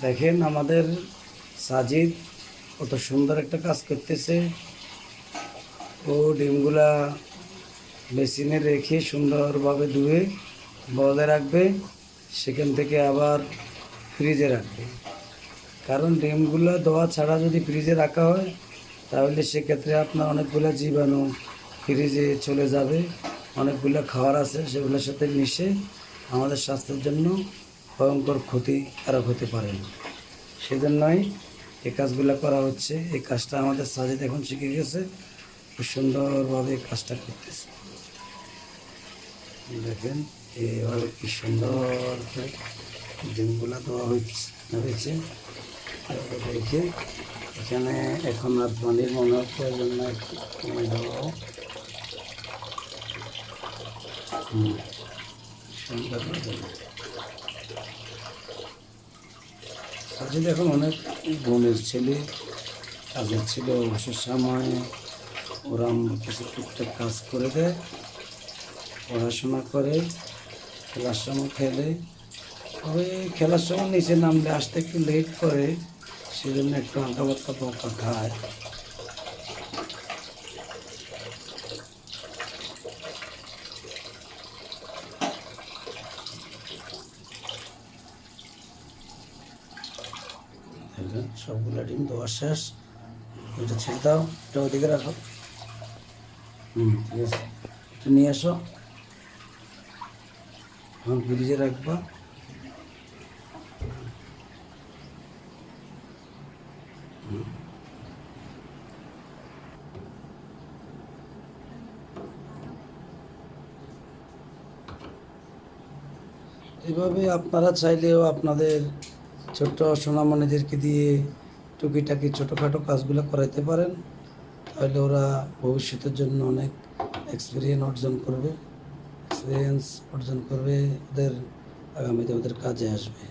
দেখেন আমাদের সাজিদ কত সুন্দর একটা কাজ করতেছে। ও ডিমগুলা মেশিনে রেখে সুন্দরভাবে ধুয়ে বলদে রাখবে, সেখান থেকে আবার ফ্রিজে রাখবে। কারণ ডিমগুলো ধোয়া ছাড়া যদি ফ্রিজে রাখা হয় তাহলে সেক্ষেত্রে আপনার অনেকগুলো জীবাণু ফ্রিজে চলে যাবে, অনেকগুলো খাবার আছে সেগুলোর সাথে মিশে আমাদের স্বাস্থ্যের জন্য ভয়ঙ্কর ক্ষতিকারক হতে পারে। সেজন্যই এই কাজগুলো করা হচ্ছে। এই কাজটা আমাদের সাজিদ এখন শিখে গেছে, খুব সুন্দরভাবে এই কাজটা করতেছে। দেখেন এইভাবে কি সুন্দর ডিমগুলো দেওয়া হয়েছে। দেখে এখানে এখন আর পানির মনে প্রয়োজন না, একটু কমে দেওয়া সুন্দর। সাজিদ এখন অনেক বোনের ছেলে, কাজের ছিল অবসর সময় ওরা কিছু টুকটাক কাজ করে দেয়, পড়াশোনা করে, খেলার সময় খেলে। তবে খেলার সময় নিচে নামলে আসতে একটু লেট করে, সেজন্য একটু হালকা পাতলা বকা খায়। সবগুলো ডিম দেওয়া শেষ, এটা ছেড়ে দাও, এটা ওদিকে রাখো। ঠিক আছে, এটা নিয়ে আসো, এখন ফ্রিজে রাখবা। এভাবে আপনারা চাইলেও আপনাদের ছোট্ট সোনামণিদেরকে দিয়ে টুকিটাকি ছোটোখাটো কাজগুলো করাইতে পারেন, তাহলে ওরা ভবিষ্যতের জন্য অনেক এক্সপিরিয়েন্স অর্জন করবে, ওদের আগামীতে ওদের কাজে আসবে।